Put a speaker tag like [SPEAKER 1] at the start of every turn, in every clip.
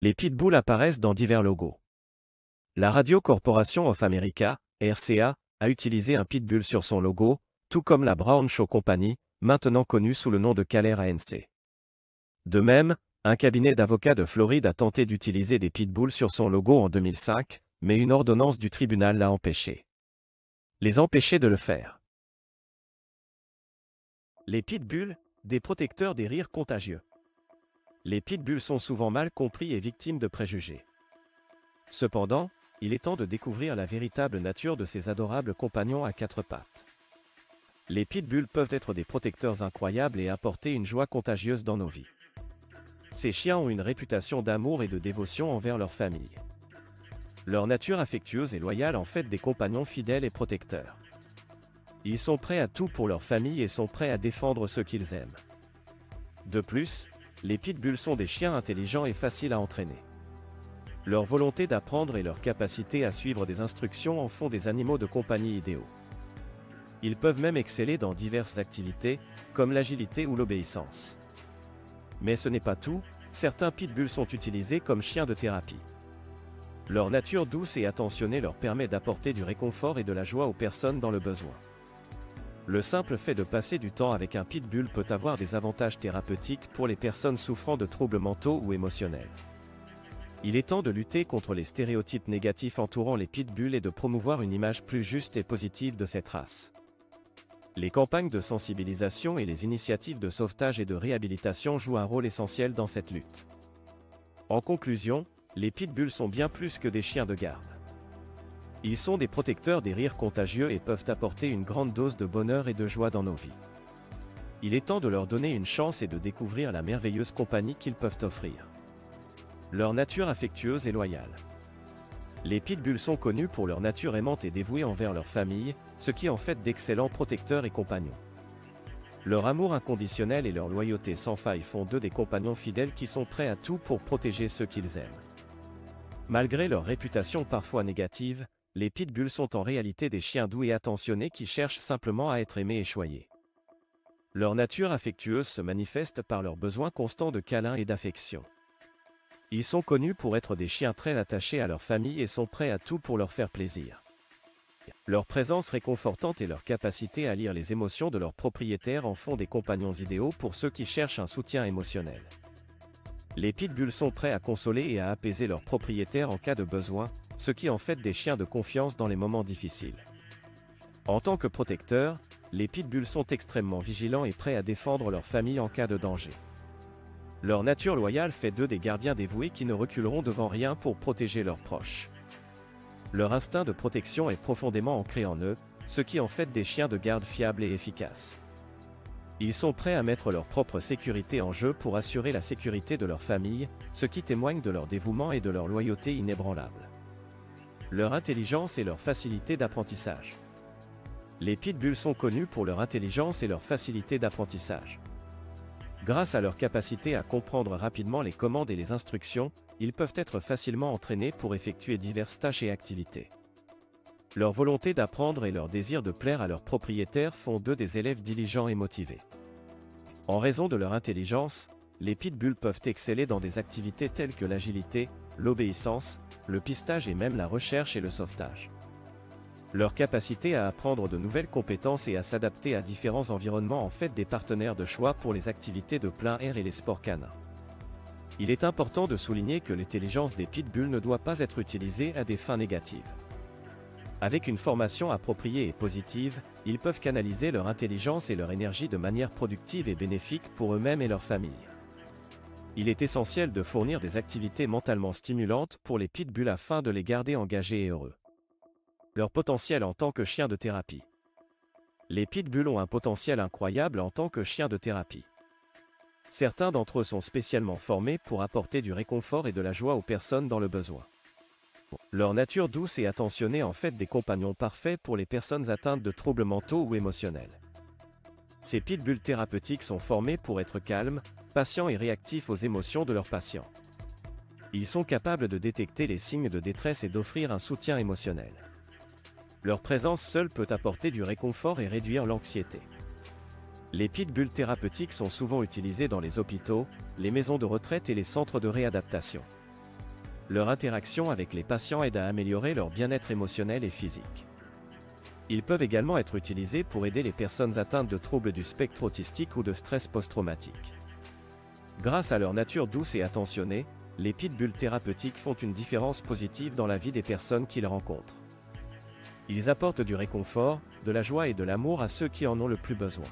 [SPEAKER 1] Les pitbulls apparaissent dans divers logos. La Radio Corporation of America, RCA, a utilisé un pitbull sur son logo, tout comme la Brown Show Company, maintenant connue sous le nom de Caller ANC. De même, un cabinet d'avocats de Floride a tenté d'utiliser des pitbulls sur son logo en 2005, mais une ordonnance du tribunal l'a empêché. Les empêcher de le faire. Les pitbulls, des protecteurs des rires contagieux. Les pitbulls sont souvent mal compris et victimes de préjugés. Cependant, il est temps de découvrir la véritable nature de ces adorables compagnons à quatre pattes. Les pitbulls peuvent être des protecteurs incroyables et apporter une joie contagieuse dans nos vies. Ces chiens ont une réputation d'amour et de dévotion envers leur famille. Leur nature affectueuse et loyale en fait des compagnons fidèles et protecteurs. Ils sont prêts à tout pour leur famille et sont prêts à défendre ceux qu'ils aiment. De plus, les pitbulls sont des chiens intelligents et faciles à entraîner. Leur volonté d'apprendre et leur capacité à suivre des instructions en font des animaux de compagnie idéaux. Ils peuvent même exceller dans diverses activités, comme l'agilité ou l'obéissance. Mais ce n'est pas tout, certains pitbulls sont utilisés comme chiens de thérapie. Leur nature douce et attentionnée leur permet d'apporter du réconfort et de la joie aux personnes dans le besoin. Le simple fait de passer du temps avec un pitbull peut avoir des avantages thérapeutiques pour les personnes souffrant de troubles mentaux ou émotionnels. Il est temps de lutter contre les stéréotypes négatifs entourant les pitbulls et de promouvoir une image plus juste et positive de cette race. Les campagnes de sensibilisation et les initiatives de sauvetage et de réhabilitation jouent un rôle essentiel dans cette lutte. En conclusion, les pitbulls sont bien plus que des chiens de garde. Ils sont des protecteurs des rires contagieux et peuvent apporter une grande dose de bonheur et de joie dans nos vies. Il est temps de leur donner une chance et de découvrir la merveilleuse compagnie qu'ils peuvent offrir. Leur nature affectueuse et loyale. Les pitbulls sont connus pour leur nature aimante et dévouée envers leur famille, ce qui en fait d'excellents protecteurs et compagnons. Leur amour inconditionnel et leur loyauté sans faille font d'eux des compagnons fidèles qui sont prêts à tout pour protéger ceux qu'ils aiment. Malgré leur réputation parfois négative, les pitbulls sont en réalité des chiens doux et attentionnés qui cherchent simplement à être aimés et choyés. Leur nature affectueuse se manifeste par leur besoin constant de câlins et d'affection. Ils sont connus pour être des chiens très attachés à leur famille et sont prêts à tout pour leur faire plaisir. Leur présence réconfortante et leur capacité à lire les émotions de leurs propriétaires en font des compagnons idéaux pour ceux qui cherchent un soutien émotionnel. Les pitbulls sont prêts à consoler et à apaiser leurs propriétaires en cas de besoin, ce qui en fait des chiens de confiance dans les moments difficiles. En tant que protecteurs, les pitbulls sont extrêmement vigilants et prêts à défendre leur famille en cas de danger. Leur nature loyale fait d'eux des gardiens dévoués qui ne reculeront devant rien pour protéger leurs proches. Leur instinct de protection est profondément ancré en eux, ce qui en fait des chiens de garde fiables et efficaces. Ils sont prêts à mettre leur propre sécurité en jeu pour assurer la sécurité de leur famille, ce qui témoigne de leur dévouement et de leur loyauté inébranlable. Leur intelligence et leur facilité d'apprentissage. Les pitbulls sont connus pour leur intelligence et leur facilité d'apprentissage. Grâce à leur capacité à comprendre rapidement les commandes et les instructions, ils peuvent être facilement entraînés pour effectuer diverses tâches et activités. Leur volonté d'apprendre et leur désir de plaire à leurs propriétaires font d'eux des élèves diligents et motivés. En raison de leur intelligence, les pitbulls peuvent exceller dans des activités telles que l'agilité, l'obéissance, le pistage et même la recherche et le sauvetage. Leur capacité à apprendre de nouvelles compétences et à s'adapter à différents environnements en fait des partenaires de choix pour les activités de plein air et les sports canins. Il est important de souligner que l'intelligence des pitbulls ne doit pas être utilisée à des fins négatives. Avec une formation appropriée et positive, ils peuvent canaliser leur intelligence et leur énergie de manière productive et bénéfique pour eux-mêmes et leur famille. Il est essentiel de fournir des activités mentalement stimulantes pour les pitbulls afin de les garder engagés et heureux. Leur potentiel en tant que chien de thérapie. Les pitbulls ont un potentiel incroyable en tant que chiens de thérapie. Certains d'entre eux sont spécialement formés pour apporter du réconfort et de la joie aux personnes dans le besoin. Leur nature douce et attentionnée en fait des compagnons parfaits pour les personnes atteintes de troubles mentaux ou émotionnels. Ces pitbulls thérapeutiques sont formés pour être calmes, patients et réactifs aux émotions de leurs patients. Ils sont capables de détecter les signes de détresse et d'offrir un soutien émotionnel. Leur présence seule peut apporter du réconfort et réduire l'anxiété. Les pitbulls thérapeutiques sont souvent utilisés dans les hôpitaux, les maisons de retraite et les centres de réadaptation. Leur interaction avec les patients aide à améliorer leur bien-être émotionnel et physique. Ils peuvent également être utilisés pour aider les personnes atteintes de troubles du spectre autistique ou de stress post-traumatique. Grâce à leur nature douce et attentionnée, les pitbulls thérapeutiques font une différence positive dans la vie des personnes qu'ils rencontrent. Ils apportent du réconfort, de la joie et de l'amour à ceux qui en ont le plus besoin.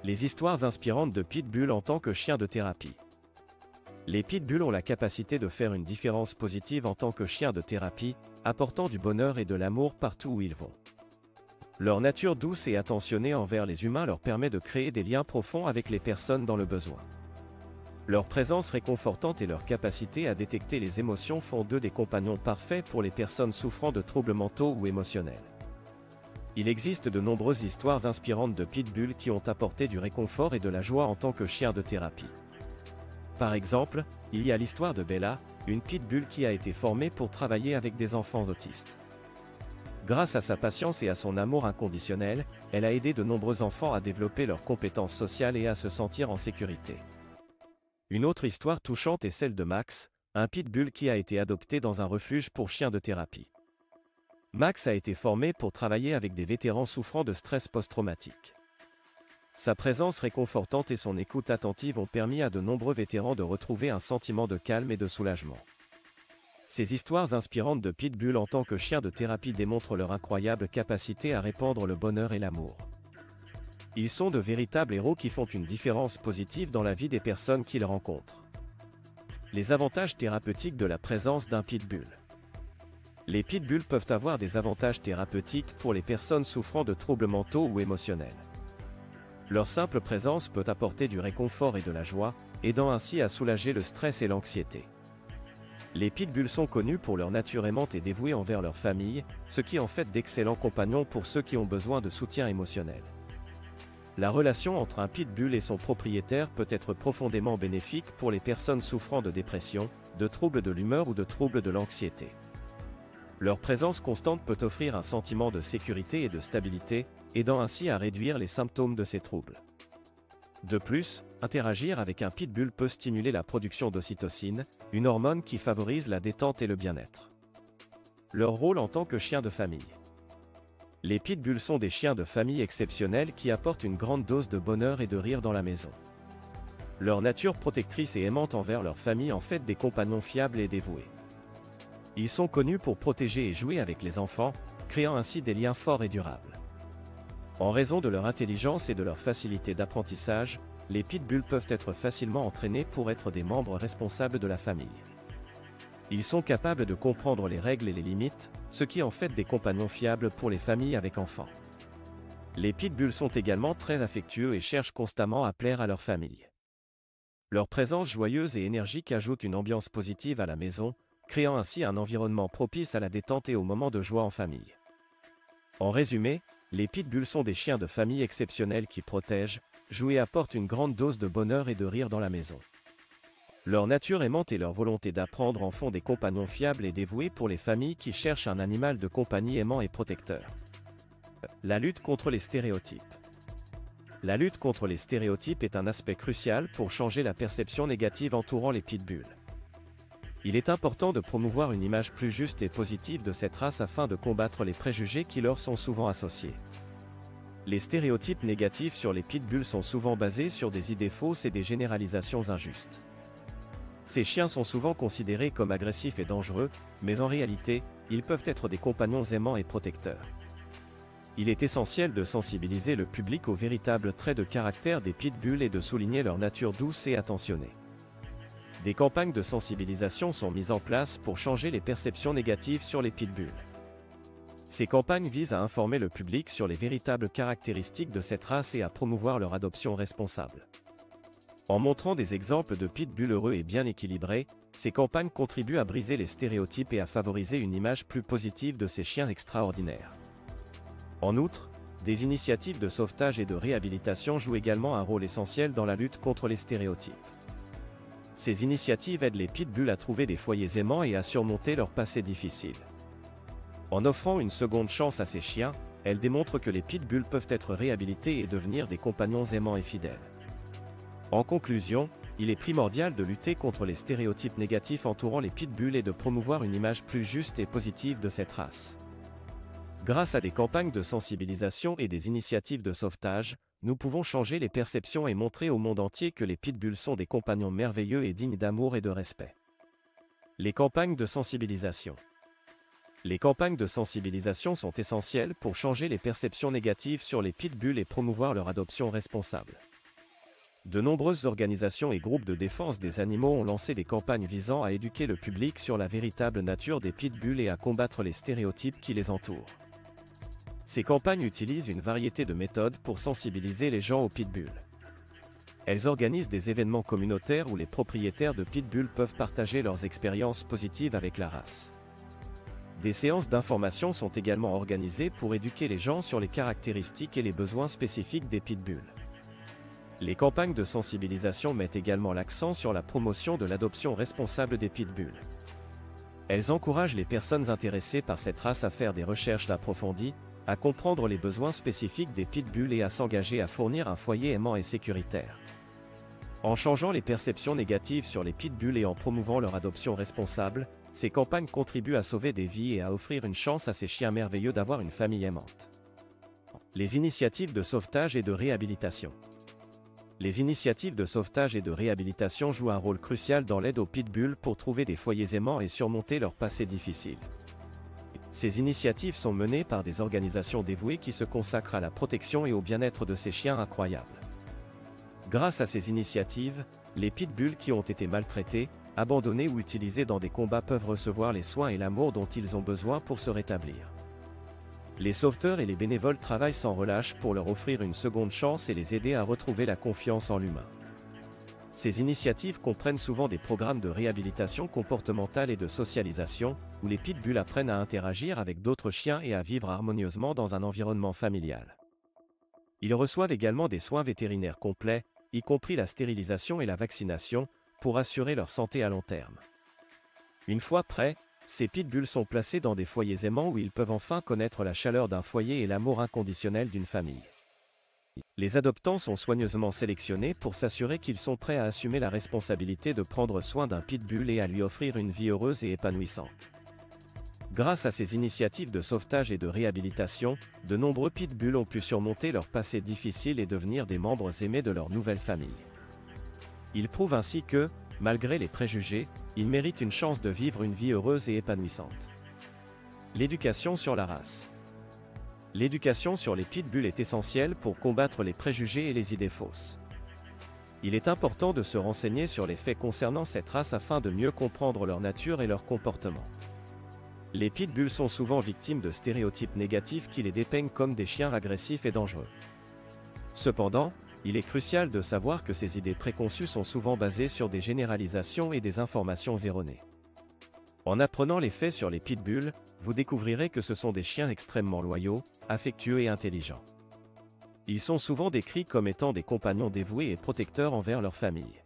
[SPEAKER 1] Les histoires inspirantes de pitbulls en tant que chiens de thérapie. Les pitbulls ont la capacité de faire une différence positive en tant que chiens de thérapie, apportant du bonheur et de l'amour partout où ils vont. Leur nature douce et attentionnée envers les humains leur permet de créer des liens profonds avec les personnes dans le besoin. Leur présence réconfortante et leur capacité à détecter les émotions font d'eux des compagnons parfaits pour les personnes souffrant de troubles mentaux ou émotionnels. Il existe de nombreuses histoires inspirantes de pitbulls qui ont apporté du réconfort et de la joie en tant que chiens de thérapie. Par exemple, il y a l'histoire de Bella, une pitbull qui a été formée pour travailler avec des enfants autistes. Grâce à sa patience et à son amour inconditionnel, elle a aidé de nombreux enfants à développer leurs compétences sociales et à se sentir en sécurité. Une autre histoire touchante est celle de Max, un pitbull qui a été adopté dans un refuge pour chiens de thérapie. Max a été formé pour travailler avec des vétérans souffrant de stress post-traumatique. Sa présence réconfortante et son écoute attentive ont permis à de nombreux vétérans de retrouver un sentiment de calme et de soulagement. Ces histoires inspirantes de pitbull en tant que chiens de thérapie démontrent leur incroyable capacité à répandre le bonheur et l'amour. Ils sont de véritables héros qui font une différence positive dans la vie des personnes qu'ils rencontrent. Les avantages thérapeutiques de la présence d'un pitbull. Les pitbulls peuvent avoir des avantages thérapeutiques pour les personnes souffrant de troubles mentaux ou émotionnels. Leur simple présence peut apporter du réconfort et de la joie, aidant ainsi à soulager le stress et l'anxiété. Les pitbulls sont connus pour leur nature aimante et dévouée envers leur famille, ce qui en fait d'excellents compagnons pour ceux qui ont besoin de soutien émotionnel. La relation entre un pitbull et son propriétaire peut être profondément bénéfique pour les personnes souffrant de dépression, de troubles de l'humeur ou de troubles de l'anxiété. Leur présence constante peut offrir un sentiment de sécurité et de stabilité, aidant ainsi à réduire les symptômes de ces troubles. De plus, interagir avec un pitbull peut stimuler la production d'ocytocine, une hormone qui favorise la détente et le bien-être. Leur rôle en tant que chien de famille. Les pitbulls sont des chiens de famille exceptionnels qui apportent une grande dose de bonheur et de rire dans la maison. Leur nature protectrice et aimante envers leur famille en fait des compagnons fiables et dévoués. Ils sont connus pour protéger et jouer avec les enfants, créant ainsi des liens forts et durables. En raison de leur intelligence et de leur facilité d'apprentissage, les pitbulls peuvent être facilement entraînés pour être des membres responsables de la famille. Ils sont capables de comprendre les règles et les limites, ce qui en fait des compagnons fiables pour les familles avec enfants. Les pitbulls sont également très affectueux et cherchent constamment à plaire à leur famille. Leur présence joyeuse et énergique ajoute une ambiance positive à la maison, créant ainsi un environnement propice à la détente et aux moments de joie en famille. En résumé, les pitbulls sont des chiens de famille exceptionnels qui protègent, jouent et apportent une grande dose de bonheur et de rire dans la maison. Leur nature aimante et leur volonté d'apprendre en font des compagnons fiables et dévoués pour les familles qui cherchent un animal de compagnie aimant et protecteur. La lutte contre les stéréotypes. La lutte contre les stéréotypes est un aspect crucial pour changer la perception négative entourant les pitbulls. Il est important de promouvoir une image plus juste et positive de cette race afin de combattre les préjugés qui leur sont souvent associés. Les stéréotypes négatifs sur les pitbulls sont souvent basés sur des idées fausses et des généralisations injustes. Ces chiens sont souvent considérés comme agressifs et dangereux, mais en réalité, ils peuvent être des compagnons aimants et protecteurs. Il est essentiel de sensibiliser le public aux véritables traits de caractère des pitbulls et de souligner leur nature douce et attentionnée. Des campagnes de sensibilisation sont mises en place pour changer les perceptions négatives sur les pitbulls. Ces campagnes visent à informer le public sur les véritables caractéristiques de cette race et à promouvoir leur adoption responsable. En montrant des exemples de pitbulls heureux et bien équilibrés, ces campagnes contribuent à briser les stéréotypes et à favoriser une image plus positive de ces chiens extraordinaires. En outre, des initiatives de sauvetage et de réhabilitation jouent également un rôle essentiel dans la lutte contre les stéréotypes. Ces initiatives aident les pitbulls à trouver des foyers aimants et à surmonter leur passé difficile. En offrant une seconde chance à ces chiens, elles démontrent que les pitbulls peuvent être réhabilités et devenir des compagnons aimants et fidèles. En conclusion, il est primordial de lutter contre les stéréotypes négatifs entourant les pitbulls et de promouvoir une image plus juste et positive de cette race. Grâce à des campagnes de sensibilisation et des initiatives de sauvetage, nous pouvons changer les perceptions et montrer au monde entier que les pitbulls sont des compagnons merveilleux et dignes d'amour et de respect. Les campagnes de sensibilisation. Les campagnes de sensibilisation sont essentielles pour changer les perceptions négatives sur les pitbulls et promouvoir leur adoption responsable. De nombreuses organisations et groupes de défense des animaux ont lancé des campagnes visant à éduquer le public sur la véritable nature des pitbulls et à combattre les stéréotypes qui les entourent. Ces campagnes utilisent une variété de méthodes pour sensibiliser les gens aux pitbulls. Elles organisent des événements communautaires où les propriétaires de pitbulls peuvent partager leurs expériences positives avec la race. Des séances d'information sont également organisées pour éduquer les gens sur les caractéristiques et les besoins spécifiques des pitbulls. Les campagnes de sensibilisation mettent également l'accent sur la promotion de l'adoption responsable des pitbulls. Elles encouragent les personnes intéressées par cette race à faire des recherches approfondies, à comprendre les besoins spécifiques des pitbulls et à s'engager à fournir un foyer aimant et sécuritaire. En changeant les perceptions négatives sur les pitbulls et en promouvant leur adoption responsable, ces campagnes contribuent à sauver des vies et à offrir une chance à ces chiens merveilleux d'avoir une famille aimante. Les initiatives de sauvetage et de réhabilitation. Les initiatives de sauvetage et de réhabilitation jouent un rôle crucial dans l'aide aux pitbulls pour trouver des foyers aimants et surmonter leur passé difficile. Ces initiatives sont menées par des organisations dévouées qui se consacrent à la protection et au bien-être de ces chiens incroyables. Grâce à ces initiatives, les pitbulls qui ont été maltraités, abandonnés ou utilisés dans des combats peuvent recevoir les soins et l'amour dont ils ont besoin pour se rétablir. Les sauveteurs et les bénévoles travaillent sans relâche pour leur offrir une seconde chance et les aider à retrouver la confiance en l'humain. Ces initiatives comprennent souvent des programmes de réhabilitation comportementale et de socialisation, où les pitbulls apprennent à interagir avec d'autres chiens et à vivre harmonieusement dans un environnement familial. Ils reçoivent également des soins vétérinaires complets, y compris la stérilisation et la vaccination, pour assurer leur santé à long terme. Une fois prêts, ces pitbulls sont placés dans des foyers aimants où ils peuvent enfin connaître la chaleur d'un foyer et l'amour inconditionnel d'une famille. Les adoptants sont soigneusement sélectionnés pour s'assurer qu'ils sont prêts à assumer la responsabilité de prendre soin d'un pitbull et à lui offrir une vie heureuse et épanouissante. Grâce à ces initiatives de sauvetage et de réhabilitation, de nombreux pitbulls ont pu surmonter leur passé difficile et devenir des membres aimés de leur nouvelle famille. Ils prouvent ainsi que, malgré les préjugés, ils méritent une chance de vivre une vie heureuse et épanouissante. L'éducation sur la race. L'éducation sur les pitbulls est essentielle pour combattre les préjugés et les idées fausses. Il est important de se renseigner sur les faits concernant cette race afin de mieux comprendre leur nature et leur comportement. Les pitbulls sont souvent victimes de stéréotypes négatifs qui les dépeignent comme des chiens agressifs et dangereux. Cependant, il est crucial de savoir que ces idées préconçues sont souvent basées sur des généralisations et des informations erronées. En apprenant les faits sur les pitbulls, vous découvrirez que ce sont des chiens extrêmement loyaux, affectueux et intelligents. Ils sont souvent décrits comme étant des compagnons dévoués et protecteurs envers leur famille.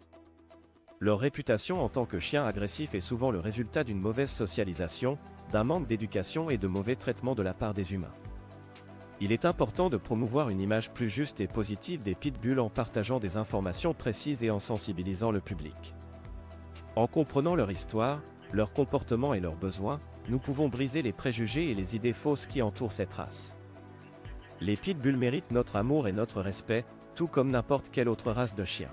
[SPEAKER 1] Leur réputation en tant que chiens agressifs est souvent le résultat d'une mauvaise socialisation, d'un manque d'éducation et de mauvais traitements de la part des humains. Il est important de promouvoir une image plus juste et positive des pitbulls en partageant des informations précises et en sensibilisant le public. En comprenant leur histoire, leur comportement et leurs besoins, nous pouvons briser les préjugés et les idées fausses qui entourent cette race. Les pitbulls méritent notre amour et notre respect, tout comme n'importe quelle autre race de chien.